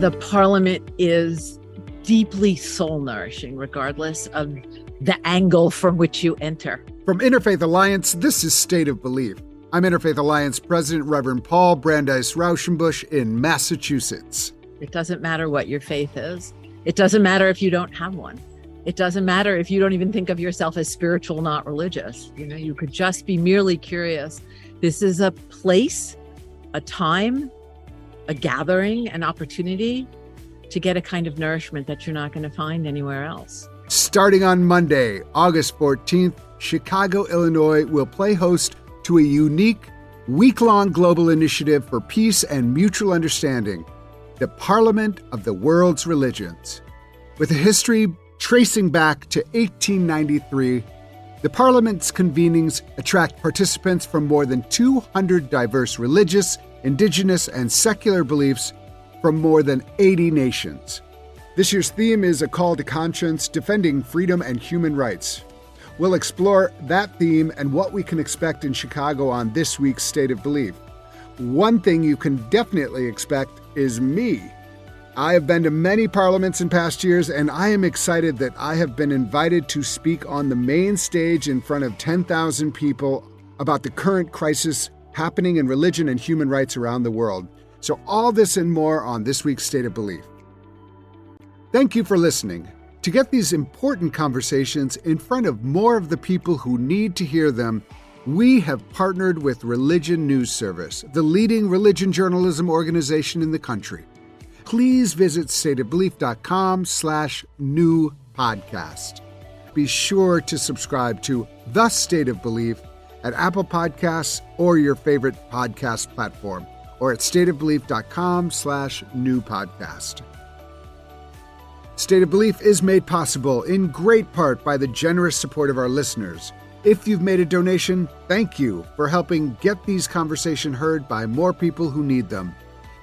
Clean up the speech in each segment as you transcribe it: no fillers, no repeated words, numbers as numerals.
The parliament is deeply soul-nourishing, regardless of the angle from which you enter. From Interfaith Alliance, this is State of Belief. I'm Interfaith Alliance President Reverend Paul Brandeis Raushenbush in Massachusetts. It doesn't matter what your faith is. It doesn't matter if you don't have one. It doesn't matter if you don't even think of yourself as spiritual, not religious. You could just be merely curious. This is a place, a time, a gathering, an opportunity to get a kind of nourishment that you're not going to find anywhere else. Starting on Monday, August 14th, Chicago, Illinois will play host to a unique week-long global initiative for peace and mutual understanding, the Parliament of the World's Religions. With a history tracing back to 1893, the Parliament's convenings attract participants from more than 200 diverse religious, indigenous, and secular beliefs from more than 80 nations. This year's theme is a call to conscience, defending freedom and human rights. We'll explore that theme and what we can expect in Chicago on this week's State of Belief. One thing you can definitely expect is me. I have been to many parliaments in past years, and I am excited that I have been invited to speak on the main stage in front of 10,000 people about the current crisis happening in religion and human rights around the world. So all this and more on this week's State of Belief. Thank you for listening. To get these important conversations in front of more of the people who need to hear them, we have partnered with Religion News Service, the leading religion journalism organization in the country. Please visit stateofbelief.com/new podcast. Be sure to subscribe to The State of Belief at Apple Podcasts or your favorite podcast platform, or at stateofbelief.com/new podcast. State of Belief is made possible in great part by the generous support of our listeners. If you've made a donation, thank you for helping get these conversations heard by more people who need them.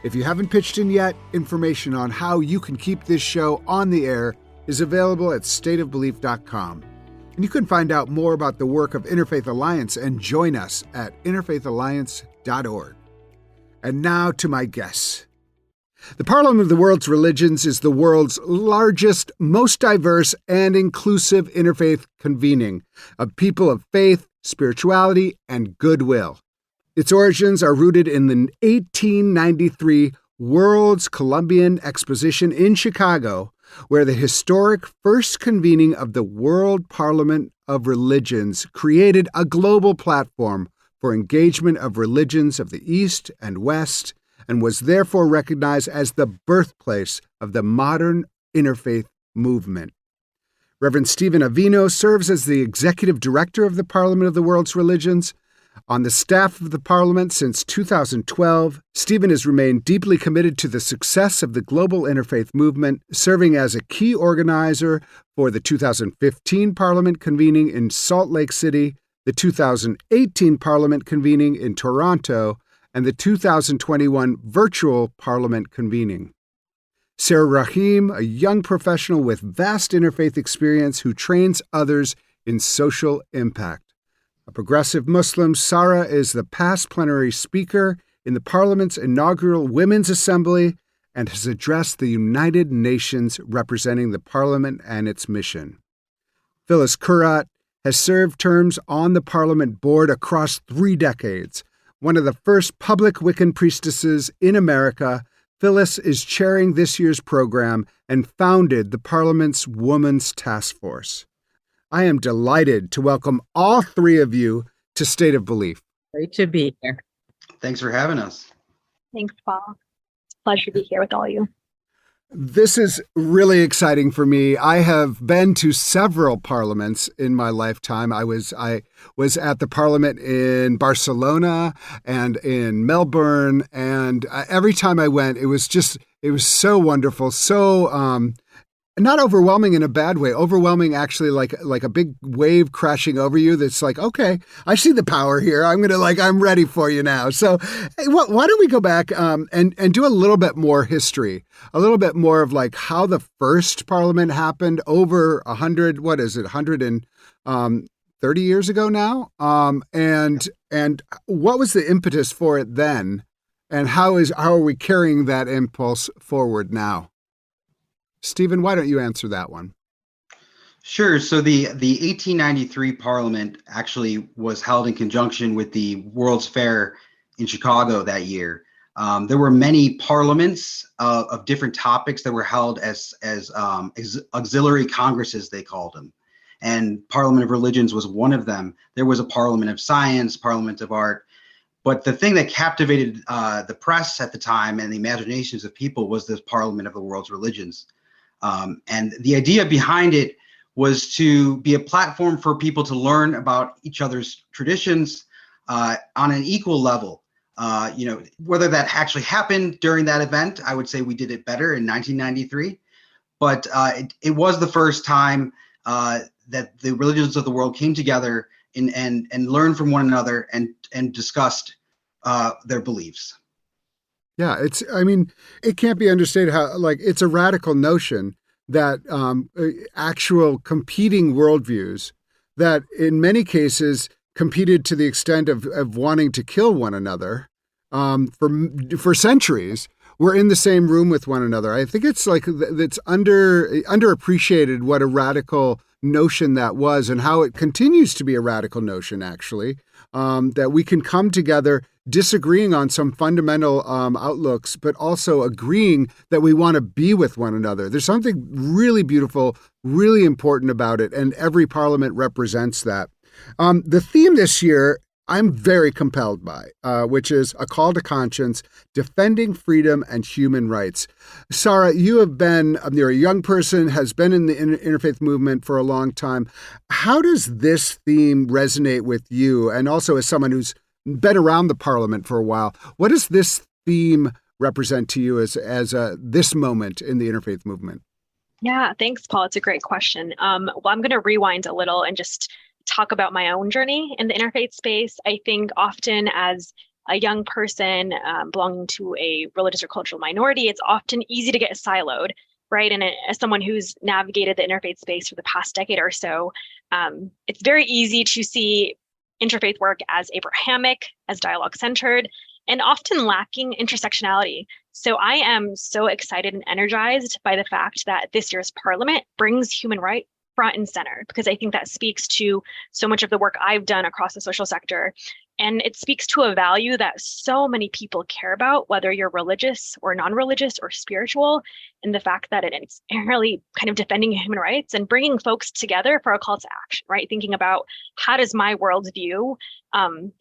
If you haven't pitched in yet, information on how you can keep this show on the air is available at stateofbelief.com. And you can find out more about the work of Interfaith Alliance and join us at interfaithalliance.org. And now to my guests. The Parliament of the World's Religions is the world's largest, most diverse, and inclusive interfaith convening of people of faith, spirituality, and goodwill. Its origins are rooted in the 1893 World's Columbian Exposition in Chicago, where the historic first convening of the World Parliament of Religions created a global platform for engagement of religions of the East and West, and was therefore recognized as the birthplace of the modern interfaith movement. Reverend Stephen Avino serves as the executive director of the Parliament of the World's Religions. On the staff of the Parliament since 2012, Stephen has remained deeply committed to the success of the global interfaith movement, serving as a key organizer for the 2015 Parliament convening in Salt Lake City, the 2018 Parliament convening in Toronto, and the 2021 Virtual Parliament convening. Sara Rahim, a young professional with vast interfaith experience who trains others in social impact. A progressive Muslim, Sara is the past plenary speaker in the Parliament's Inaugural Women's Assembly and has addressed the United Nations representing the Parliament and its mission. Phyllis Currat has served terms on the Parliament board across 3 decades. One of the first public Wiccan priestesses in America, Phyllis is chairing this year's program and founded the Parliament's Women's Task Force. I am delighted to welcome all 3 of you to State of Belief. Great to be here. Thanks for having us. Thanks, Paul. It's a pleasure to be here with all of you. This is really exciting for me. I have been to several parliaments in my lifetime. I was at the parliament in Barcelona and in Melbourne, and every time I went, it was so wonderful, so not overwhelming in a bad way. Overwhelming, actually, like a big wave crashing over you. That's like, okay, I see the power here. I'm ready for you now. So, hey, why don't we go back and do a little bit more history, a little bit more of like how the first parliament happened over 130 years ago now, and what was the impetus for it then, And how are we carrying that impulse forward now? Stephen, why don't you answer that one? Sure. So the 1893 Parliament actually was held in conjunction with the World's Fair in Chicago that year. There were many parliaments of different topics that were held as auxiliary congresses, they called them. And Parliament of Religions was one of them. There was a Parliament of Science, Parliament of Art. But the thing that captivated the press at the time and the imaginations of people was this Parliament of the World's Religions. And the idea behind it was to be a platform for people to learn about each other's traditions on an equal level. Whether that actually happened during that event, I would say we did it better in 1993. But it was the first time that the religions of the world came together and learned from one another and discussed their beliefs. Yeah, it can't be understated how, it's a radical notion that actual competing worldviews that in many cases competed to the extent of wanting to kill one another for centuries were in the same room with one another. I think it's underappreciated what a radical notion that was and how it continues to be a radical notion, actually, that we can come together disagreeing on some fundamental outlooks, but also agreeing that we want to be with one another. There's something really beautiful, really important about it, and every parliament represents that. The theme this year, I'm very compelled by, which is a call to conscience, defending freedom and human rights. Sara, you're a young person, has been in the interfaith movement for a long time. How does this theme resonate with you? And also as someone who's been around the parliament for a while, what does this theme represent to you as this moment in the interfaith movement? Yeah, thanks, Paul. It's a great question. Well, I'm going to rewind a little and just talk about my own journey in the interfaith space. I think often as a young person belonging to a religious or cultural minority, it's often easy to get siloed, right? And as someone who's navigated the interfaith space for the past decade or so, it's very easy to see interfaith work as Abrahamic, as dialogue-centered, and often lacking intersectionality. So I am so excited and energized by the fact that this year's Parliament brings human rights front and center, because I think that speaks to so much of the work I've done across the social sector. And it speaks to a value that so many people care about, whether you're religious or non-religious or spiritual, and the fact that it's inherently kind of defending human rights and bringing folks together for a call to action, right? Thinking about how does my worldview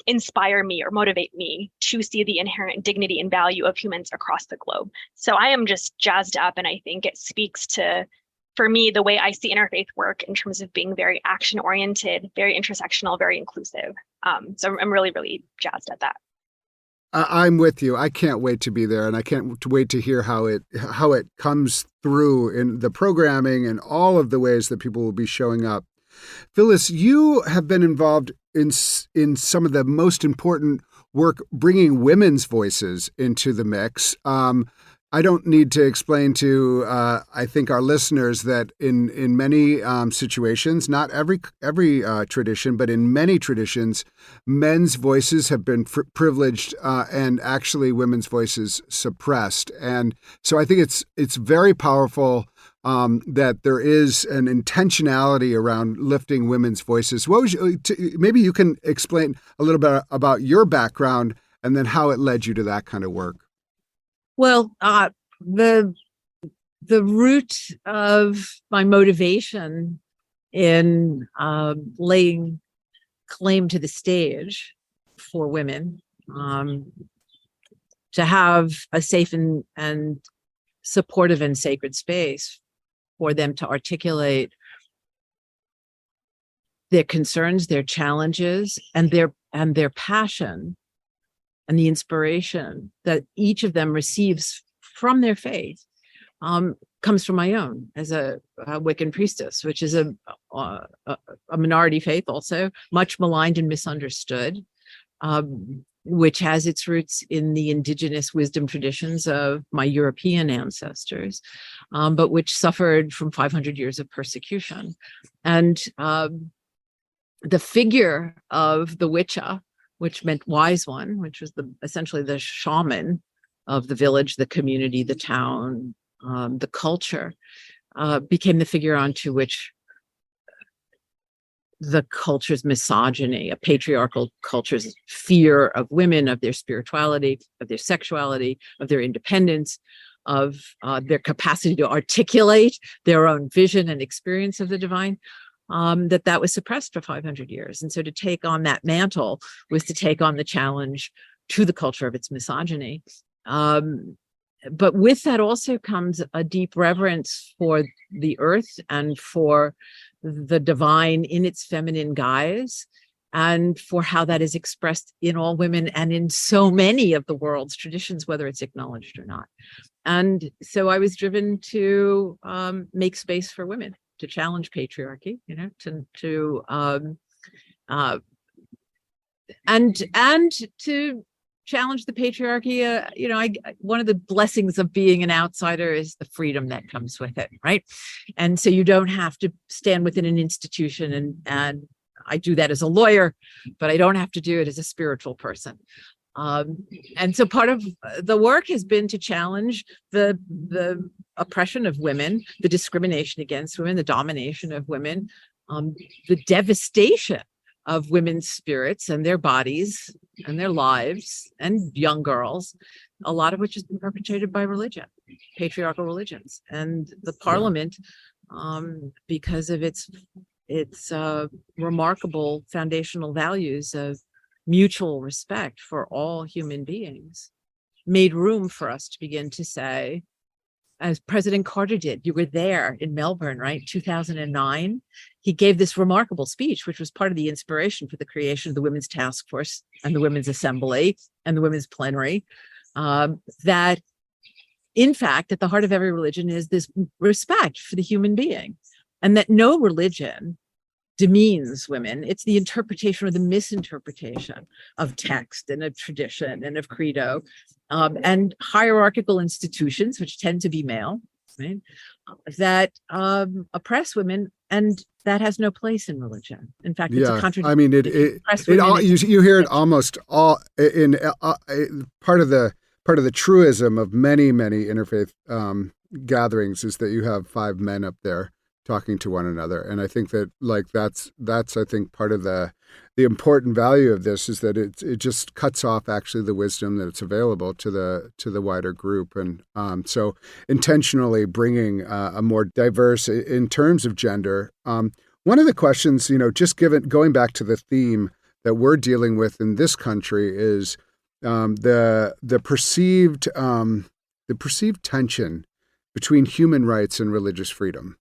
inspire me or motivate me to see the inherent dignity and value of humans across the globe. So I am just jazzed up, and I think it speaks to, for me, the way I see interfaith work in terms of being very action-oriented, very intersectional, very inclusive. So I'm really, really jazzed at that. I'm with you. I can't wait to be there, and I can't wait to hear how it comes through in the programming and all of the ways that people will be showing up. Phyllis, you have been involved in some of the most important work bringing women's voices into the mix. I don't need to explain to, I think, our listeners that in many situations, not every tradition, but in many traditions, men's voices have been privileged and actually women's voices suppressed. And so I think it's very powerful that there is an intentionality around lifting women's voices. Maybe you can explain a little bit about your background and then how it led you to that kind of work. Well, the root of my motivation in laying claim to the stage for women to have a safe and supportive and sacred space for them to articulate their concerns, their challenges, and their passion and the inspiration that each of them receives from their faith comes from my own as a Wiccan priestess, which is a minority faith, also much maligned and misunderstood, which has its roots in the indigenous wisdom traditions of my European ancestors, but which suffered from 500 years of persecution. And the figure of the witcha, which meant wise one, which was essentially the shaman of the village, the community, the town, the culture, became the figure onto which the culture's misogyny, a patriarchal culture's fear of women, of their spirituality, of their sexuality, of their independence, of their capacity to articulate their own vision and experience of the divine, that was suppressed for 500 years. And so to take on that mantle was to take on the challenge to the culture of its misogyny. But with that also comes a deep reverence for the earth and for the divine in its feminine guise, and for how that is expressed in all women and in so many of the world's traditions, whether it's acknowledged or not. And so I was driven to make space for women, to challenge patriarchy, and to challenge the patriarchy. One of the blessings of being an outsider is the freedom that comes with it, right? And so you don't have to stand within an institution, and I do that as a lawyer, but I don't have to do it as a spiritual person. And so part of the work has been to challenge the oppression of women, the discrimination against women, the domination of women, the devastation of women's spirits and their bodies and their lives and young girls, a lot of which has been perpetrated by religion, patriarchal religions. And the parliament, because of its remarkable foundational values of mutual respect for all human beings, made room for us to begin to say, as President Carter did, you were there in Melbourne, right? 2009. He gave this remarkable speech, which was part of the inspiration for the creation of the Women's Task Force and the Women's Assembly and the Women's Plenary, that in fact, at the heart of every religion is this respect for the human being, and that no religion demeans women. It's the interpretation or the misinterpretation of text and of tradition and of credo, and hierarchical institutions, which tend to be male, right, that oppress women, and that has no place in religion. In fact, it's a contradiction. I mean, you hear it almost all in part of the truism of many interfaith gatherings is that you have 5 men up there talking to one another. And I think that that's I think part of the important value of this is that it just cuts off actually the wisdom that's available to the wider group. And so intentionally bringing a more diverse in terms of gender. One of the questions, just going back to the theme that we're dealing with in this country is the perceived tension between human rights and religious freedom.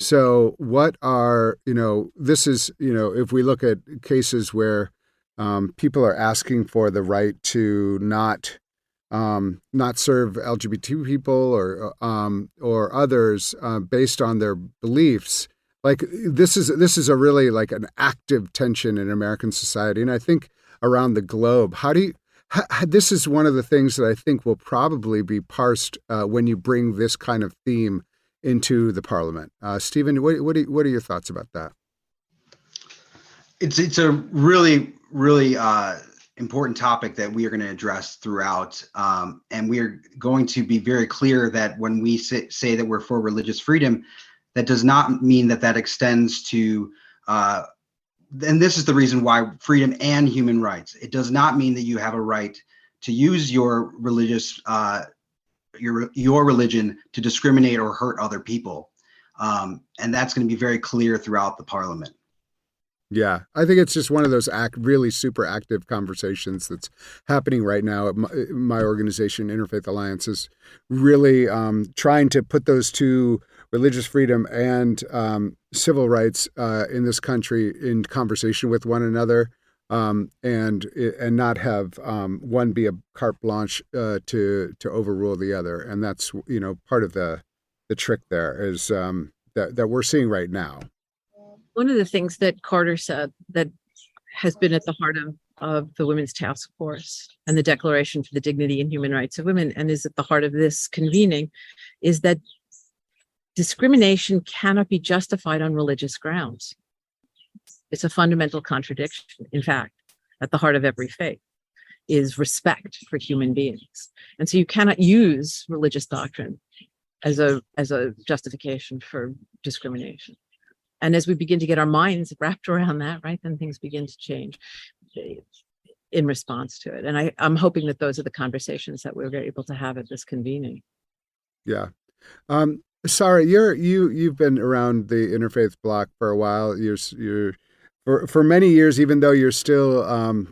So what are, this is, if we look at cases where people are asking for the right to not serve LGBT people or others based on their beliefs, like this is a really like an active tension in American society, and I think around the globe. This is one of the things that I think will probably be parsed when you bring this kind of theme into the parliament. Stephen, what are your thoughts about that? It's a really important topic that we are going to address throughout, and we are going to be very clear that when we say that we're for religious freedom, that does not mean that extends to and this is the reason why freedom and human rights. It does not mean that you have a right to use your religious your religion to discriminate or hurt other people. And that's going to be very clear throughout the parliament. Yeah, I think it's just one of those really super active conversations that's happening right now. My organization, Interfaith Alliance, is really trying to put those two, religious freedom and civil rights in this country, in conversation with one another, and not have one be a carte blanche to overrule the other. And that's part of the trick there is that we're seeing right now. One of the things that Carter said that has been at the heart of the Women's Task Force and the Declaration for the Dignity and Human Rights of Women, and is at the heart of this convening, is that discrimination cannot be justified on religious grounds. It's a fundamental contradiction, in fact. at the heart of every faith is respect for human beings. And so you cannot use religious doctrine as a justification for discrimination. And as we begin to get our minds wrapped around that, right, then things begin to change in response to it. And I'm hoping that those are the conversations that we're able to have at this convening. Yeah. Sara, you've been around the interfaith bloc for a while. You're for many years, even though you're still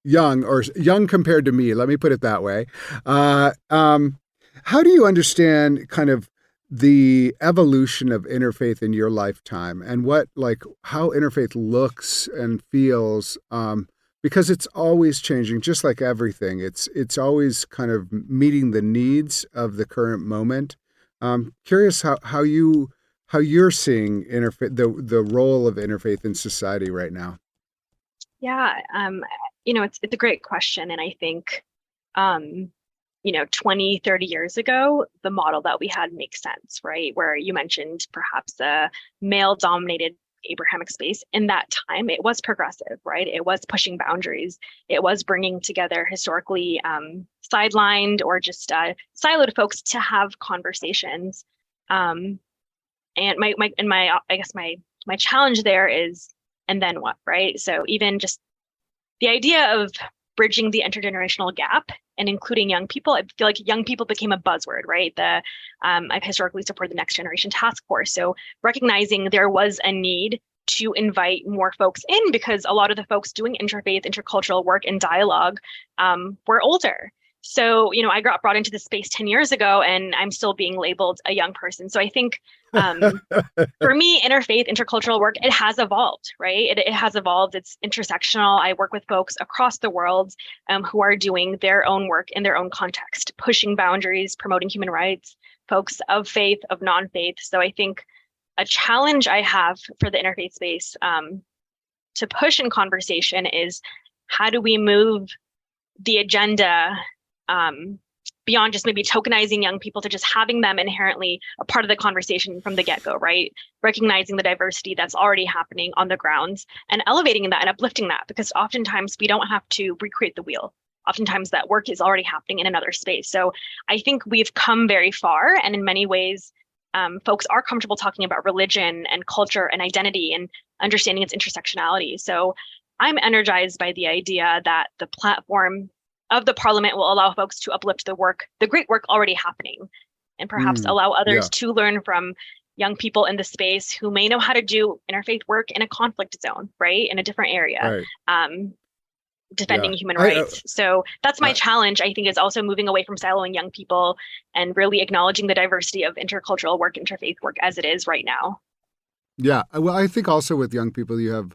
young compared to me. Let me put it that way. How do you understand kind of the evolution of interfaith in your lifetime, and how interfaith looks and feels? Because it's always changing, just like everything. It's always kind of meeting the needs of the current moment. Curious how you're seeing the role of interfaith in society right now. Yeah, it's a great question, and I think 20, 30 years ago, the model that we had makes sense, right? Where you mentioned perhaps a male-dominated Abrahamic space. In that time, it was progressive, right? It was pushing boundaries. It was bringing together historically sidelined or just siloed folks to have conversations. And my challenge there is, and then what, right? So even just the idea of bridging the intergenerational gap and including young people, I feel like young people became a buzzword, right? I've historically supported the Next Generation Task Force. So recognizing there was a need to invite more folks in because a lot of the folks doing interfaith, intercultural work and dialogue were older. So, I got brought into this space 10 years ago and I'm still being labeled a young person. So I think for me, interfaith, intercultural work, it has evolved, right? It has evolved. It's intersectional. I work with folks across the world who are doing their own work in their own context, pushing boundaries, promoting human rights, folks of faith, of non-faith. So I think a challenge I have for the interfaith space to push in conversation is how do we move the agenda beyond just maybe tokenizing young people to just having them inherently a part of the conversation from the get-go, right? Recognizing the diversity that's already happening on the grounds and elevating that and uplifting that, because oftentimes we don't have to recreate the wheel. Oftentimes that work is already happening in another space. So I think we've come very far, and in many ways, folks are comfortable talking about religion and culture and identity and understanding its intersectionality. So I'm energized by the idea that the platform of the parliament will allow folks to uplift the great work already happening, and perhaps allow others to learn from young people in the space who may know how to do interfaith work in a conflict zone, right? In a different area, defending human rights. So that's my challenge, I think, is also moving away from siloing young people and really acknowledging the diversity of intercultural work, interfaith work as it is right now. Yeah, well, I think also with young people, you have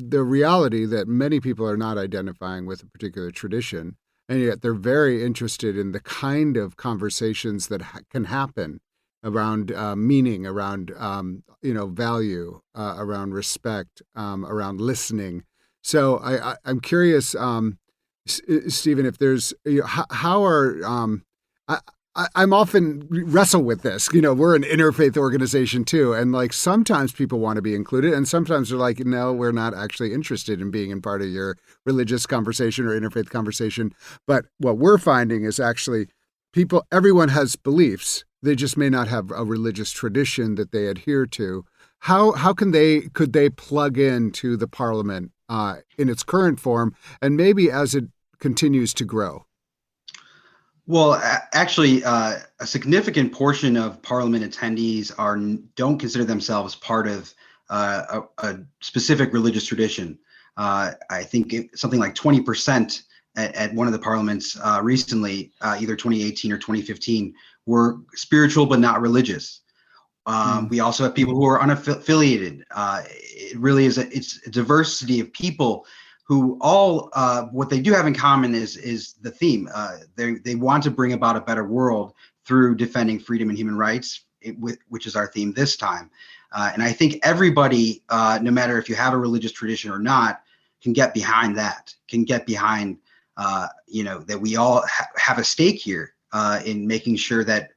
the reality that many people are not identifying with a particular tradition, and yet they're very interested in the kind of conversations that can happen around meaning, around value, around respect, around listening. So I'm curious, Stephen, if there's how are I'm often wrestle with this. We're an interfaith organization too. And sometimes people want to be included and sometimes they're like, no, we're not actually interested in being in part of your religious conversation or interfaith conversation. But what we're finding is actually everyone has beliefs. They just may not have a religious tradition that they adhere to. How could they plug into the parliament in its current form and maybe as it continues to grow? Well, actually, a significant portion of Parliament attendees don't consider themselves part of a specific religious tradition. I think something like 20% at one of the parliaments recently, either 2018 or 2015, were spiritual but not religious. We also have people who are unaffiliated. It really is it's a diversity of people who all what they do have in common is the theme. They want to bring about a better world through defending freedom and human rights, which is our theme this time. And I think everybody, no matter if you have a religious tradition or not, can get behind that, that we all have a stake here in making sure that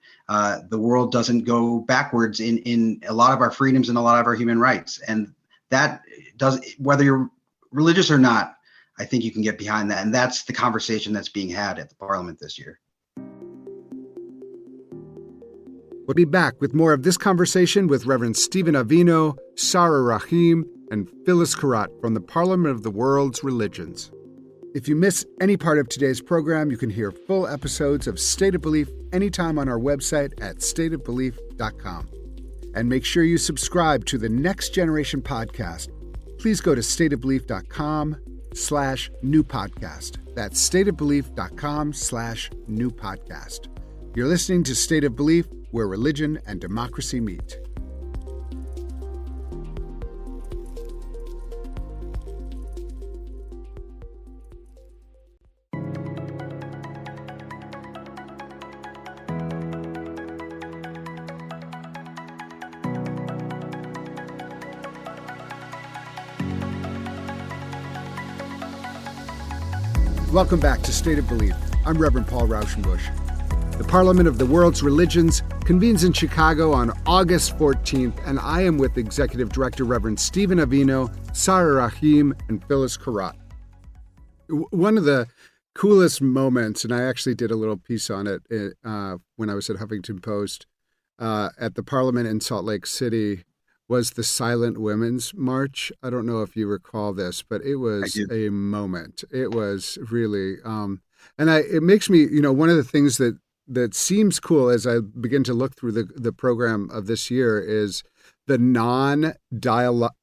the world doesn't go backwards in a lot of our freedoms and a lot of our human rights. And that does, whether you're religious or not, I think you can get behind that. And that's the conversation that's being had at the Parliament this year. We'll be back with more of this conversation with Reverend Stephen Avino, Sara Rahim, and Phyllis Karat from the Parliament of the World's Religions. If you miss any part of today's program, you can hear full episodes of State of Belief anytime on our website at stateofbelief.com. And make sure you subscribe to the Next Generation podcast. Please go to stateofbelief.com/new podcast. That's stateofbelief.com/new podcast. You're listening to State of Belief, where religion and democracy meet. Welcome back to State of Belief. I'm Reverend Paul Raushenbush. The Parliament of the World's Religions convenes in Chicago on August 14th, and I am with Executive Director Reverend Stephen Avino, Sara Rahim, and Phyllis Karat. One of the coolest moments, and I actually did a little piece on it when I was at Huffington Post at the Parliament in Salt Lake City, was the Silent Women's March. I don't know if you recall this, but it was a moment. It was really, it makes me, one of the things that seems cool as I begin to look through the program of this year is the non-dialogue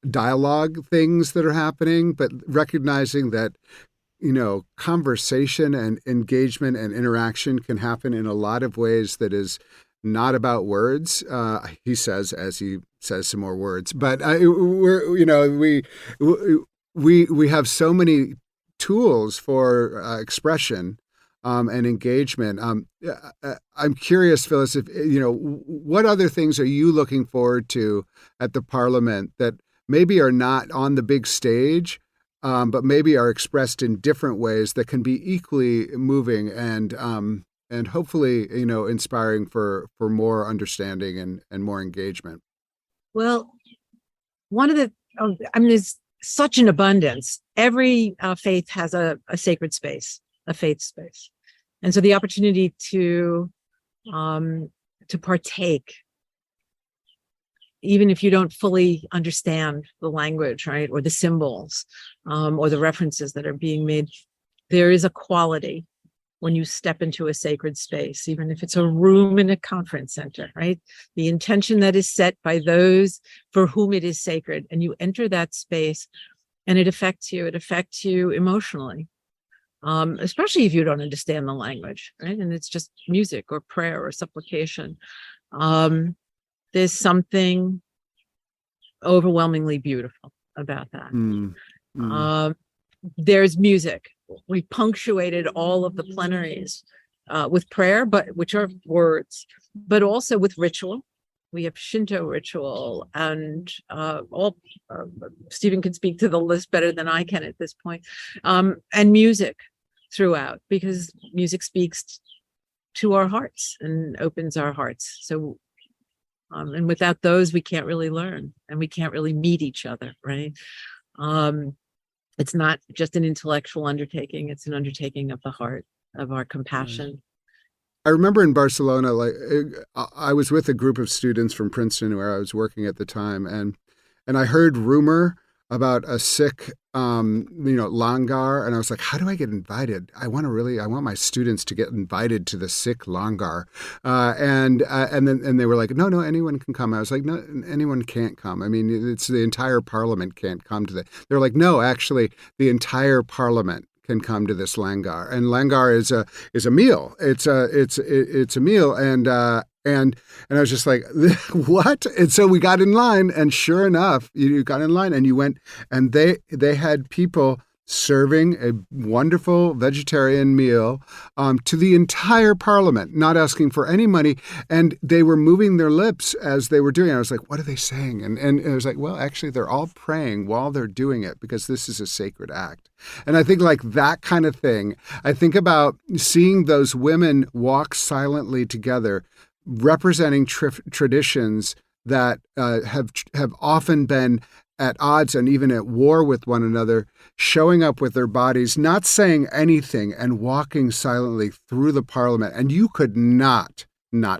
things that are happening, but recognizing that, conversation and engagement and interaction can happen in a lot of ways that is not about words. He says, as he says some more words, but we have so many tools for expression and engagement. I'm curious, Phyllis, if what other things are you looking forward to at the Parliament that maybe are not on the big stage, but maybe are expressed in different ways that can be equally moving and hopefully, inspiring for more understanding and more engagement? Well, one of the, there's such an abundance. Every faith has a sacred space, a faith space. And so the opportunity to partake, even if you don't fully understand the language, right, or the symbols, or the references that are being made, there is a quality when you step into a sacred space, even if it's a room in a conference center, right? The intention that is set by those for whom it is sacred, and you enter that space and it affects you emotionally, especially if you don't understand the language, right? And it's just music or prayer or supplication. There's something overwhelmingly beautiful about that. There's music. We punctuated all of the plenaries with prayer, but which are words, but also with ritual. We have Shinto ritual, and Stephen can speak to the list better than I can at this point, and music throughout, because music speaks to our hearts and opens our hearts. So, and without those, we can't really learn, and we can't really meet each other, right? It's not just an intellectual undertaking, it's an undertaking of the heart, of our compassion. I remember in Barcelona, I was with a group of students from Princeton where I was working at the time, and I heard rumor about a Sikh, langar, and I was like, how do I get invited? I want my students to get invited to the Sikh langar, and then they were like, no, anyone can come. I was like, no, anyone can't come. I mean, it's the entire Parliament can't come to that. They're like, no, actually, the entire Parliament can come to this langar, and langar is a meal. It's a meal, and I was just like, what? And so we got in line, and sure enough, you got in line, and you went, and they had people serving a wonderful vegetarian meal to the entire Parliament, not asking for any money, and they were moving their lips as they were doing it. I was like, what are they saying? And it was like, well, actually, they're all praying while they're doing it, because this is a sacred act. And I think like that kind of thing, I think about seeing those women walk silently together, representing traditions that have often been at odds and even at war with one another, showing up with their bodies, not saying anything, and walking silently through the parliament. And you could not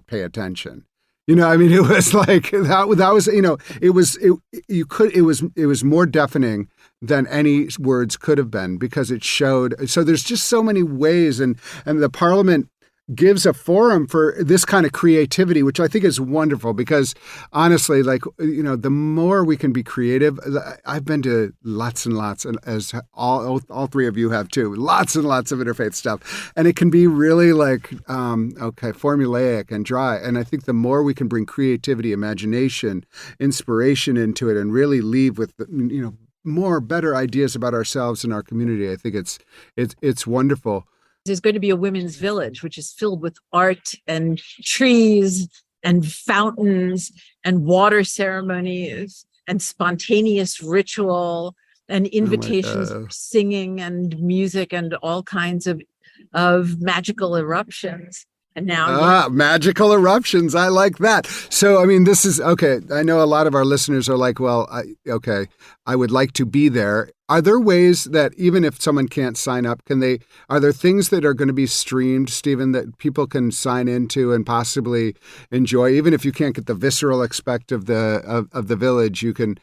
pay attention. You know, I mean, it was like that was, you know, it was more deafening than any words could have been, because it showed. So there's just so many ways, and the parliament gives a forum for this kind of creativity, which I think is wonderful, because honestly, like, you know, the more we can be creative, I've been to lots and lots, and as all three of you have too, lots and lots of interfaith stuff. And it can be really like, formulaic and dry. And I think the more we can bring creativity, imagination, inspiration into it, and really leave with, you know, more better ideas about ourselves and our community, I think it's wonderful. There's going to be a women's village, which is filled with art and trees and fountains and water ceremonies and spontaneous ritual and invitations for singing and music and all kinds of magical eruptions. And now magical eruptions. I like that. So, I mean, this is okay. I know a lot of our listeners are like, well, I would like to be there. Are there ways that even if someone can't sign up, are there things that are going to be streamed, Stephen, that people can sign into and possibly enjoy? Even if you can't get the visceral aspect of the village, you can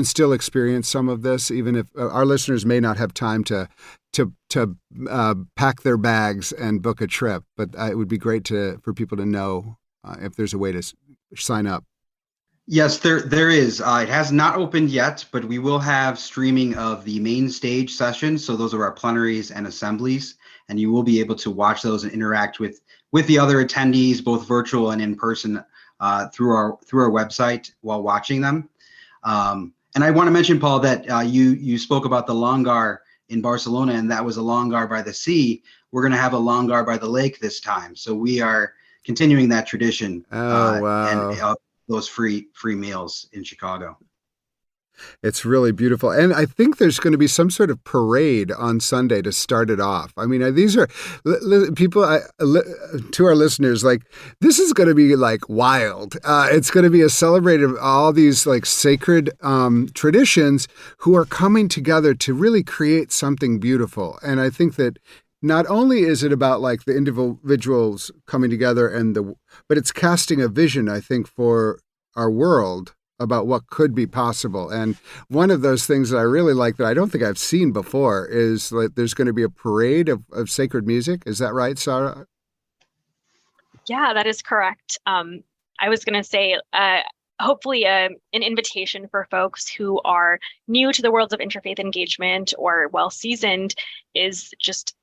still experience some of this, even if our listeners may not have time to pack their bags and book a trip. But it would be great for people to know if there's a way to sign up. Yes, there is. It has not opened yet, but we will have streaming of the main stage sessions. So those are our plenaries and assemblies, and you will be able to watch those and interact with the other attendees, both virtual and in person, through our website while watching them. And I want to mention, Paul, that you spoke about the Longar in Barcelona, and that was a Longar by the sea. We're going to have a Longar by the lake this time. So we are continuing that tradition. Oh, wow. And those free meals in Chicago. It's really beautiful. And I think there's going to be some sort of parade on Sunday to start it off. I mean, these are people, to our listeners, like, this is going to be like wild. It's going to be a celebration of all these like sacred traditions who are coming together to really create something beautiful. And I think that not only is it about like the individuals coming together but it's casting a vision, I think, for our world about what could be possible. And one of those things that I really like that I don't think I've seen before is like there's going to be a parade of sacred music. Is that right, Sara? Yeah, that is correct. I was going to say, hopefully an invitation for folks who are new to the worlds of interfaith engagement or well-seasoned is just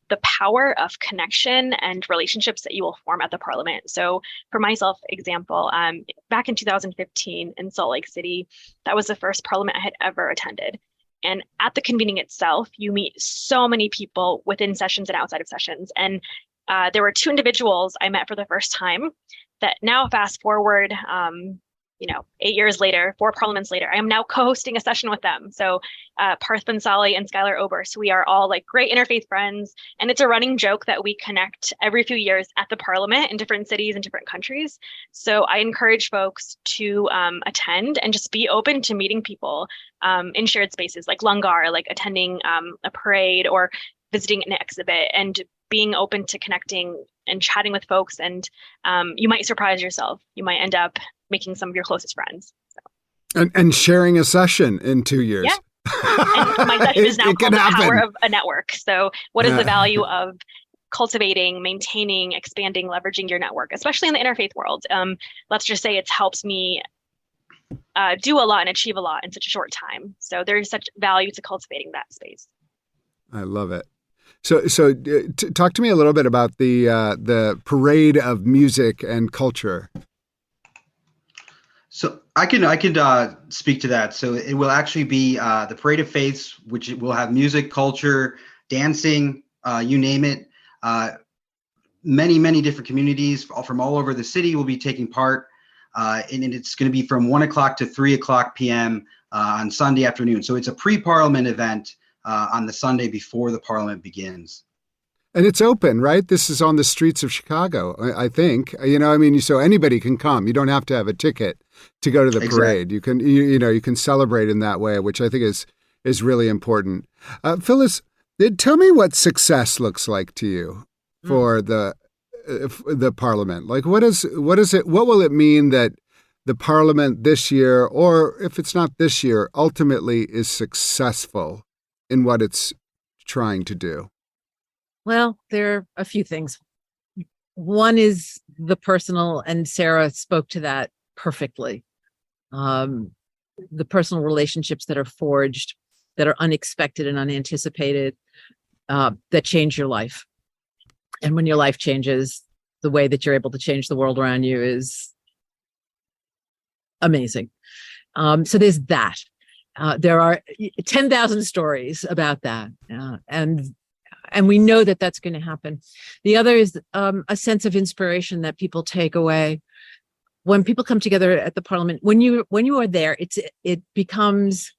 the power of connection and relationships that you will form at the Parliament. So for myself, example, back in 2015 in Salt Lake City, that was the first Parliament I had ever attended. And at the convening itself, you meet so many people within sessions and outside of sessions. And there were two individuals I met for the first time that now fast forward, 8 years later, 4 parliaments later, I am now co-hosting a session with them. So Parth Bansali and Skylar Oberst, we are all like great interfaith friends. And it's a running joke that we connect every few years at the Parliament in different cities and different countries. So I encourage folks to attend and just be open to meeting people in shared spaces like Lungar, like attending a parade or visiting an exhibit, and being open to connecting and chatting with folks. And you might surprise yourself. You might end up making some of your closest friends. So. And sharing a session in 2 years. Yeah. And my session is now called The Power of a Network. So what is the value of cultivating, maintaining, expanding, leveraging your network, especially in the interfaith world? Let's just say it's helped me do a lot and achieve a lot in such a short time. So there's such value to cultivating that space. I love it. So talk to me a little bit about the parade of music and culture. So I could speak to that. So it will actually be the Parade of Faiths, which will have music, culture, dancing, you name it. Many different communities from all over the city will be taking part, and it's going to be from 1 o'clock to 3 o'clock p.m. On Sunday afternoon. So it's a pre-Parliament event on the Sunday before the Parliament begins. And it's open, right? This is on the streets of Chicago, I think. So anybody can come. You don't have to have a ticket. to go to the Exactly. parade. You can you can celebrate in that way, which I think is really important. Phyllis, tell me what success looks like to you for the Parliament. Like, what is it? What will it mean that the Parliament this year, or if it's not this year, ultimately is successful in what it's trying to do? Well, there are a few things. One is the personal, and Sara spoke to that perfectly. The personal relationships that are forged, that are unexpected and unanticipated, that change your life. And when your life changes, the way that you're able to change the world around you is amazing. So there's that. There are 10,000 stories about that. And we know that that's going to happen. The other is a sense of inspiration that people take away when people come together at the Parliament. When you are there, it becomes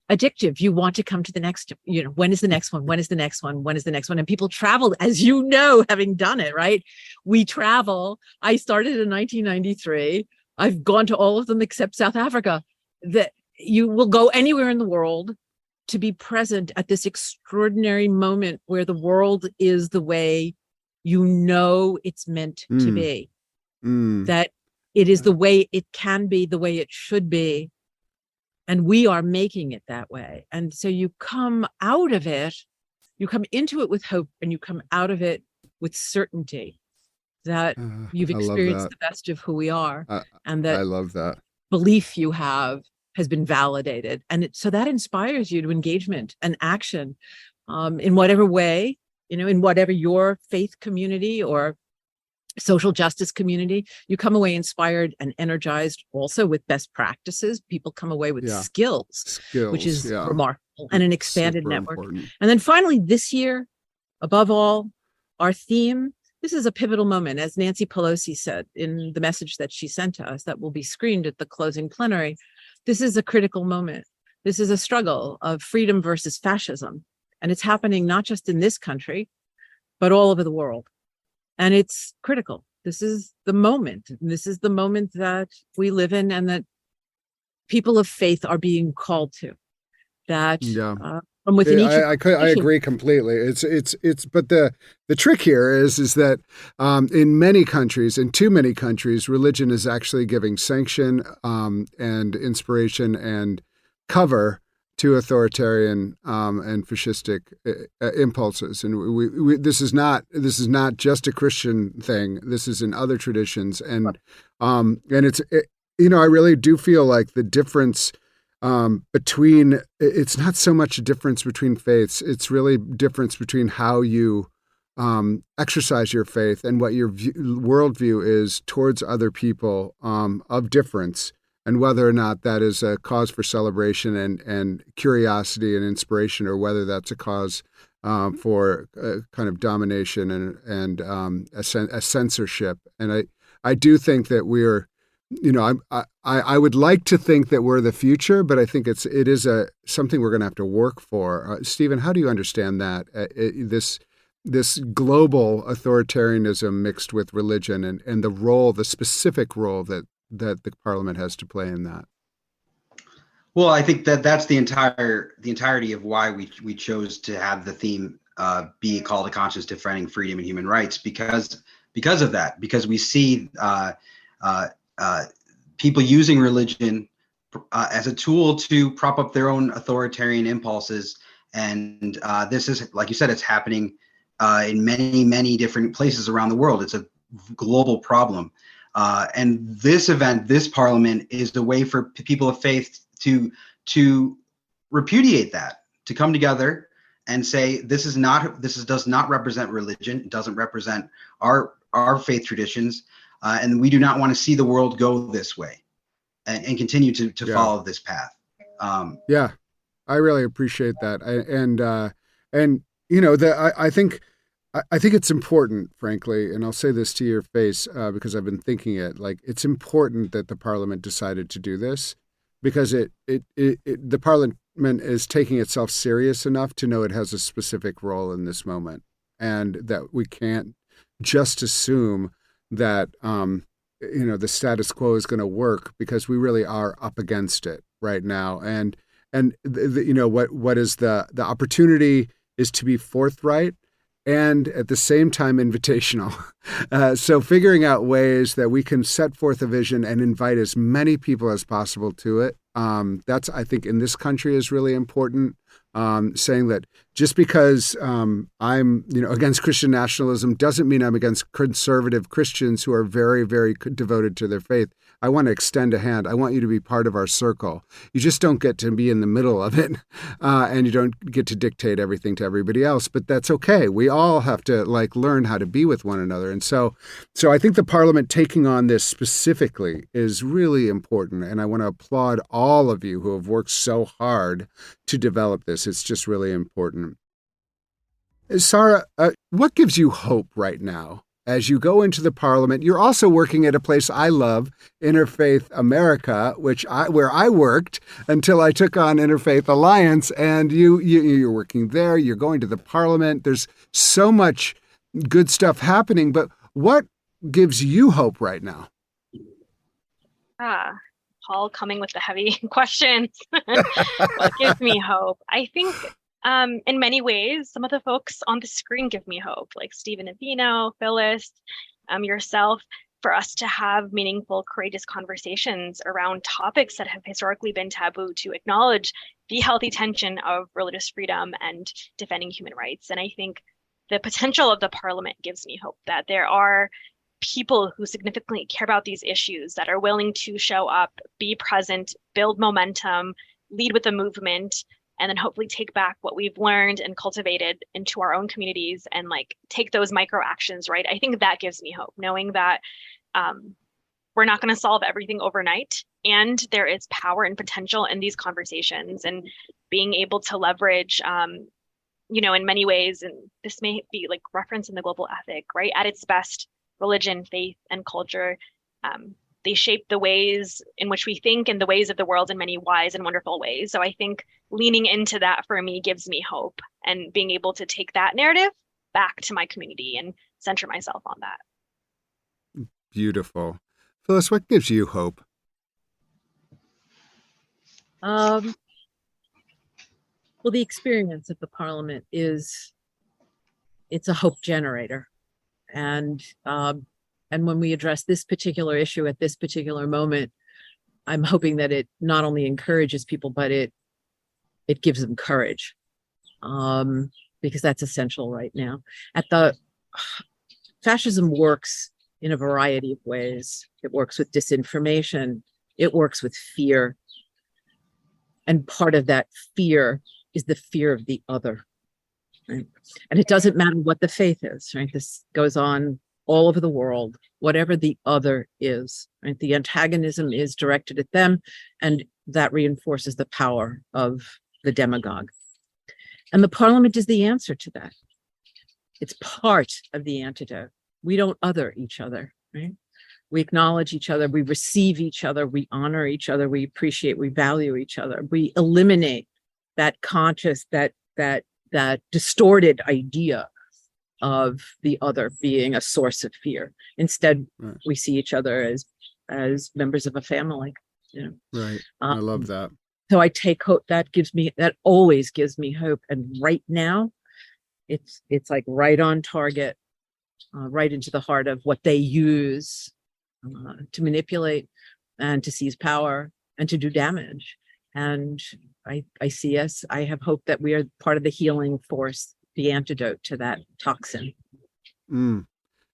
addictive. You want to come to the next. When is the next one? When is the next one? When is the next one? And people travel, as you know, having done it, right? We travel. I started in 1993. I've gone to all of them except South Africa. That you will go anywhere in the world to be present at this extraordinary moment where the world is the way it's meant to be. That it is the way it can be, the way it should be. And we are making it that way. And so you come out of it, you come into it with hope, and you come out of it with certainty that you've experienced the best of who we are. And that I love that belief you have has been validated. And so that inspires you to engagement and action in whatever way, in whatever your faith community or social justice community. You come away inspired and energized, also with best practices. People come away with skills, which is remarkable, and an expanded network. Important. And then finally, this year, above all, our theme, this is a pivotal moment, as Nancy Pelosi said in the message that she sent to us that will be screened at the closing plenary. This is a critical moment. This is a struggle of freedom versus fascism. And it's happening not just in this country, but all over the world. And it's critical. This is the moment. This is the moment that we live in, and that people of faith are being called to. That from within each. I agree completely. But the trick here is that in too many countries, religion is actually giving sanction and inspiration and cover to authoritarian and fascistic impulses, and this is not just a Christian thing. This is in other traditions, and it's I really do feel like the difference between it's not so much a difference between faiths. It's really difference between how you exercise your faith and what your worldview is towards other people of difference. And whether or not that is a cause for celebration and curiosity and inspiration, or whether that's a cause for kind of domination and a censorship. And I do think that we're, I would like to think that we're the future, but I think it is something we're going to have to work for. Stephen, how do you understand that this global authoritarianism mixed with religion and the specific role that the Parliament has to play in that? Well, I think that's the entirety of why we chose to have the theme be a call to conscience defending freedom and human rights, because of that, because we see people using religion as a tool to prop up their own authoritarian impulses, and this is, like you said, it's happening in many different places around the world. It's a global problem. And this event, this Parliament, is the way for people of faith to repudiate that, to come together and say this does not represent religion. It doesn't represent our faith traditions, and we do not want to see the world go this way, and continue to follow this path. I really appreciate that, I think it's important, frankly, and I'll say this to your face because I've been thinking it. Like, it's important that the Parliament decided to do this, because the Parliament is taking itself serious enough to know it has a specific role in this moment, and that we can't just assume that the status quo is going to work, because we really are up against it right now. And what is the opportunity is to be forthright and at the same time invitational. So figuring out ways that we can set forth a vision and invite as many people as possible to it. That's, I think, in this country is really important. Saying that just because I'm against Christian nationalism doesn't mean I'm against conservative Christians who are very, very devoted to their faith. I want to extend a hand. I want you to be part of our circle. You just don't get to be in the middle of it, and you don't get to dictate everything to everybody else. But that's okay. We all have to learn how to be with one another. And so I think the Parliament taking on this specifically is really important. And I want to applaud all of you who have worked so hard to develop this. It's just really important. Sara, what gives you hope right now as you go into the Parliament? You're also working at a place I love, Interfaith America, where I worked until I took on Interfaith Alliance. And you're working there. You're going to the Parliament. There's so much good stuff happening. But what gives you hope right now? Paul coming with the heavy questions. What gives me hope? I think in many ways, some of the folks on the screen give me hope, like Stephen Avino, Phyllis, yourself, for us to have meaningful, courageous conversations around topics that have historically been taboo, to acknowledge the healthy tension of religious freedom and defending human rights. And I think the potential of the Parliament gives me hope that there are people who significantly care about these issues, that are willing to show up, be present, build momentum, lead with the movement, and then hopefully take back what we've learned and cultivated into our own communities and take those micro actions, right? I think that gives me hope, knowing that we're not going to solve everything overnight, and there is power and potential in these conversations, and being able to leverage in many ways, and this may be reference in the global ethic, right? At its best, religion, faith, and culture, they shape the ways in which we think and the ways of the world in many wise and wonderful ways. So I think leaning into that for me gives me hope, and being able to take that narrative back to my community and center myself on that. Beautiful. Phyllis, what gives you hope? Well, the experience of the Parliament it's a hope generator. And when we address this particular issue at this particular moment, I'm hoping that it not only encourages people, but it gives them courage, because that's essential right now. Fascism works in a variety of ways. It works with disinformation. It works with fear. And part of that fear is the fear of the other. Right? And it doesn't matter what the faith is, right? This goes on all over the world, whatever the other is, right? The antagonism is directed at them, and that reinforces the power of the demagogue. And the Parliament is the answer to that. It's part of the antidote. We don't other each other, right? We acknowledge each other, we receive each other, we honor each other, we appreciate, we value each other. We eliminate that that distorted idea of the other being a source of fear. Instead, right, we see each other as members of a family. Right. I love that. So I take hope. That always gives me hope. And right now, it's right on target, right into the heart of what they use to manipulate and to seize power and to do damage. And I see us. I have hope that we are part of the healing force, the antidote to that toxin.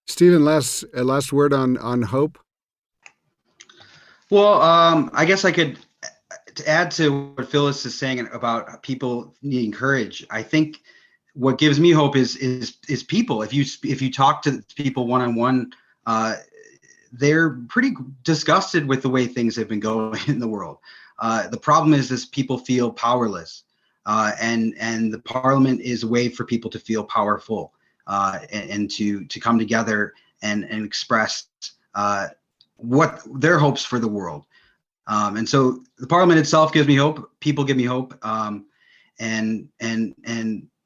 Stephen, last word on hope. Well, I guess I could add to what Phyllis is saying about people needing courage. I think what gives me hope is people. If you talk to people one-on-one, they're pretty disgusted with the way things have been going in the world. The problem is people feel powerless, and the Parliament is a way for people to feel powerful, and to come together and express what their hopes for the world. And so the Parliament itself gives me hope. People give me hope, and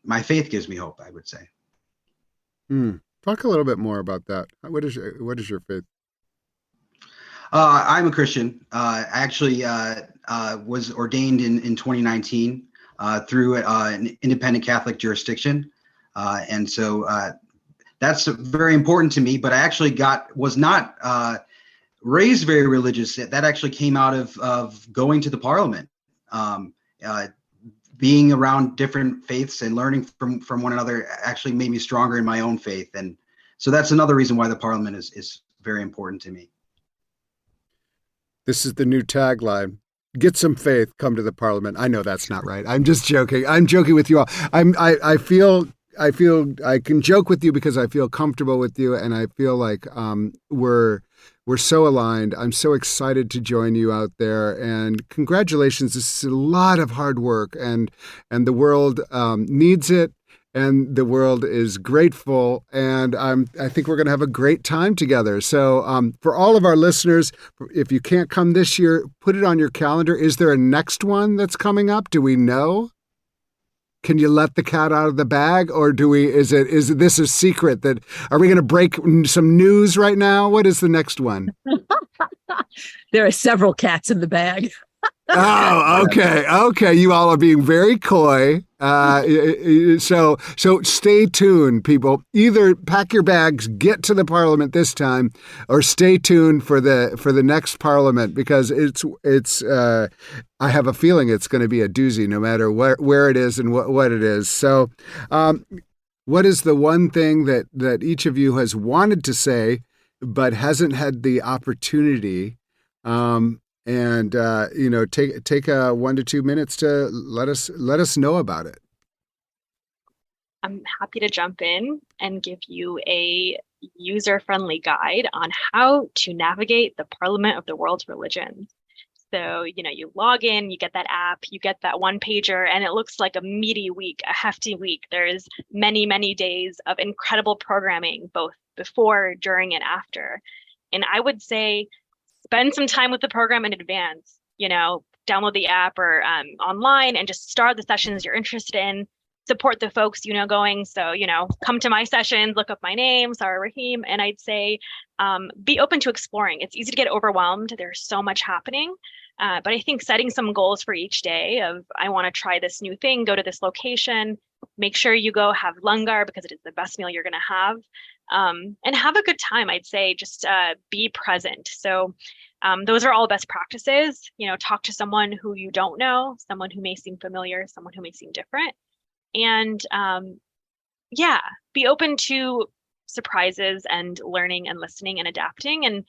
my faith gives me hope, I would say. Talk a little bit more about that. What is your faith? I'm a Christian. I actually was ordained in 2019 through an independent Catholic jurisdiction. And so that's very important to me, but I actually was not raised very religious. That actually came out of going to the Parliament, being around different faiths and learning from one another actually made me stronger in my own faith. And so that's another reason why the Parliament is very important to me. This is the new tagline. Get some faith, come to the Parliament. I know that's not right. I'm just joking. I'm joking with you all. I feel I can joke with you because I feel comfortable with you, and I feel like we're so aligned. I'm so excited to join you out there, and congratulations. This is a lot of hard work, and the world needs it, and the world is grateful, and I think we're going to have a great time together. So for all of our listeners, if you can't come this year, put it on your calendar. Is there a next one that's coming up? Do we know? Can you let the cat out of the bag, or is this a secret? That are we going to break some news right now? What is the next one? There are several cats in the bag. Oh, okay. Okay. You all are being very coy. So stay tuned, people. Either pack your bags, get to the Parliament this time, or stay tuned for the next Parliament, because it's I have a feeling it's going to be a doozy no matter where it is and what it is. So, what is the one thing that each of you has wanted to say, but hasn't had the opportunity? And take 1 to 2 minutes to let us know about it. I'm happy to jump in and give you a user-friendly guide on how to navigate the Parliament of the World's Religions. So, you log in, you get that app, you get that one pager, and it looks like a meaty week, a hefty week. There's many, many days of incredible programming, both before, during, and after. And I would say, spend some time with the program in advance, download the app or online and just start the sessions you're interested in, support the folks, going. So, come to my sessions, look up my name, Sara Rahim, and I'd say be open to exploring. It's easy to get overwhelmed. There's so much happening. But I think setting some goals for each day of, I want to try this new thing, go to this location, make sure you go have langar because it is the best meal you're going to have. And have a good time. I'd say just be present. So those are all best practices. Talk to someone who you don't know, someone who may seem familiar, someone who may seem different. And be open to surprises and learning and listening and adapting. And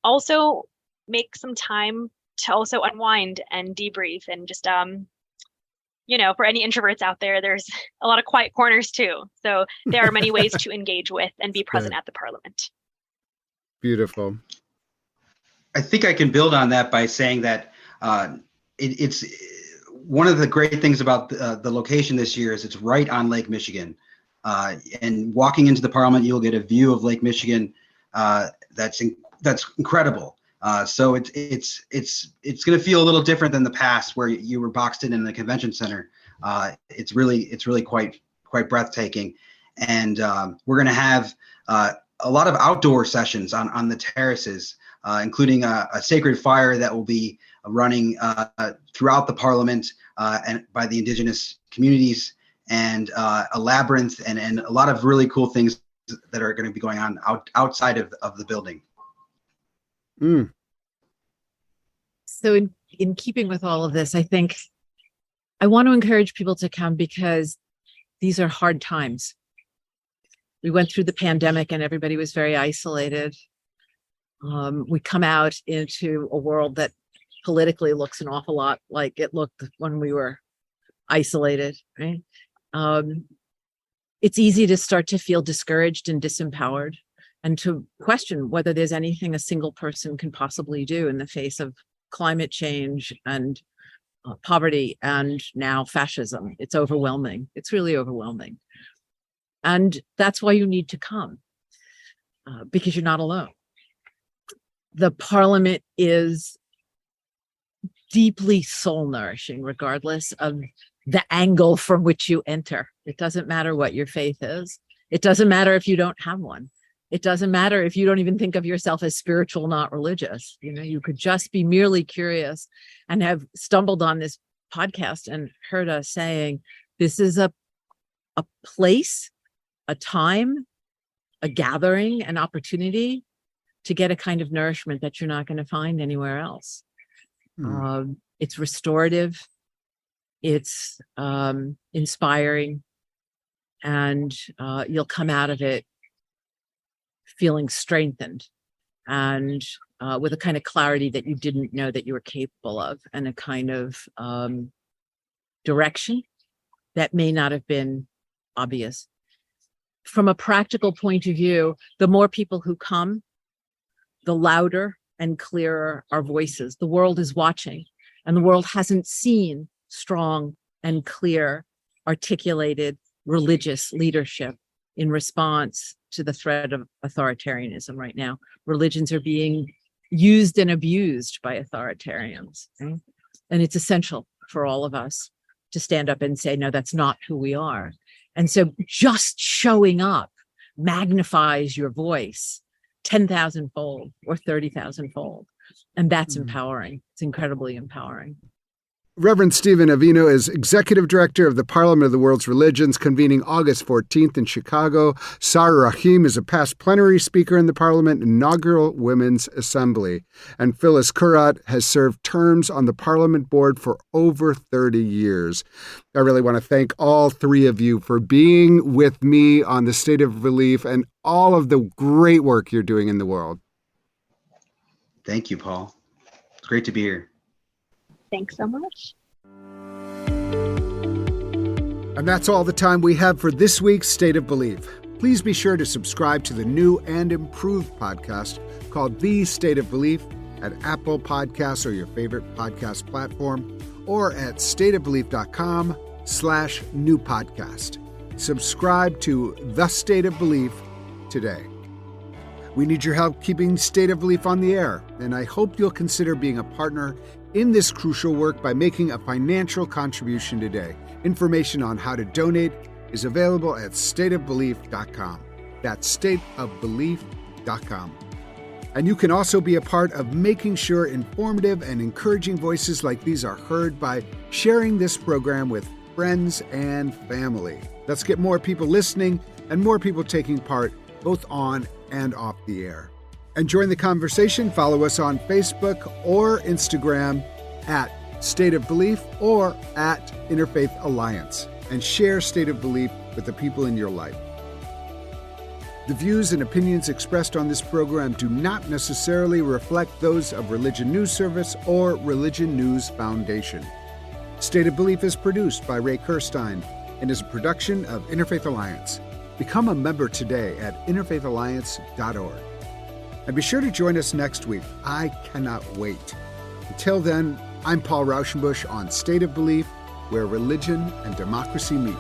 also make some time to also unwind and debrief and just for any introverts out there, there's a lot of quiet corners too. So there are many ways to engage with and be present at the Parliament. Beautiful. I think I can build on that by saying that it's one of the great things about the location this year is it's right on Lake Michigan. And walking into the Parliament, you'll get a view of Lake Michigan that's incredible. So it's going to feel a little different than the past where you were boxed in the convention center. It's really quite breathtaking, and we're going to have a lot of outdoor sessions on the terraces, including a sacred fire that will be running throughout the Parliament and by the indigenous communities, and a labyrinth and a lot of really cool things that are going to be going on outside of the building. Mm. So in keeping with all of this, I think I want to encourage people to come because these are hard times. We went through the pandemic and everybody was very isolated. We come out into a world that politically looks an awful lot like it looked when we were isolated, right? It's easy to start to feel discouraged and disempowered, and to question whether there's anything a single person can possibly do in the face of climate change and poverty and now fascism. It's overwhelming. It's really overwhelming. And that's why you need to come, because you're not alone. The Parliament is deeply soul nourishing, regardless of the angle from which you enter. It doesn't matter what your faith is. It doesn't matter if you don't have one. It doesn't matter if you don't even think of yourself as spiritual, not religious. You could just be merely curious and have stumbled on this podcast and heard us saying, this is a place, a time, a gathering, an opportunity to get a kind of nourishment that you're not going to find anywhere else. It's restorative, it's inspiring, and you'll come out of it feeling strengthened and with a kind of clarity that you didn't know that you were capable of, and a kind of direction that may not have been obvious. From a practical point of view, the more people who come, the louder and clearer our voices. The world is watching, and the world hasn't seen strong and clear, articulated religious leadership in response to the threat of authoritarianism right now. Religions are being used and abused by authoritarians. Okay? And it's essential for all of us to stand up and say, no, that's not who we are. And so just showing up magnifies your voice 10,000-fold or 30,000-fold. And that's empowering. It's incredibly empowering. Reverend Stephen Avino is Executive Director of the Parliament of the World's Religions, convening August 14th in Chicago. Sara Rahim is a past plenary speaker in the Parliament Inaugural Women's Assembly. And Phyllis Currat has served terms on the Parliament Board for over 30 years. I really want to thank all three of you for being with me on the State of Belief and all of the great work you're doing in the world. Thank you, Paul. It's great to be here. Thanks so much. And that's all the time we have for this week's State of Belief. Please be sure to subscribe to the new and improved podcast called The State of Belief at Apple Podcasts or your favorite podcast platform, or at stateofbelief.com/new podcast. Subscribe to The State of Belief today. We need your help keeping State of Belief on the air, and I hope you'll consider being a partner in this crucial work by making a financial contribution today. Information on how to donate is available at stateofbelief.com. That's stateofbelief.com. And you can also be a part of making sure informative and encouraging voices like these are heard by sharing this program with friends and family. Let's get more people listening and more people taking part, both on and off the air. And join the conversation. Follow us on Facebook or Instagram at State of Belief or at Interfaith Alliance, and share State of Belief with the people in your life. The views and opinions expressed on this program do not necessarily reflect those of Religion News Service or Religion News Foundation. State of Belief is produced by Ray Kirstein and is a production of Interfaith Alliance. Become a member today at interfaithalliance.org. And be sure to join us next week. I cannot wait. Until then, I'm Paul Raushenbush on State of Belief, where religion and democracy meet.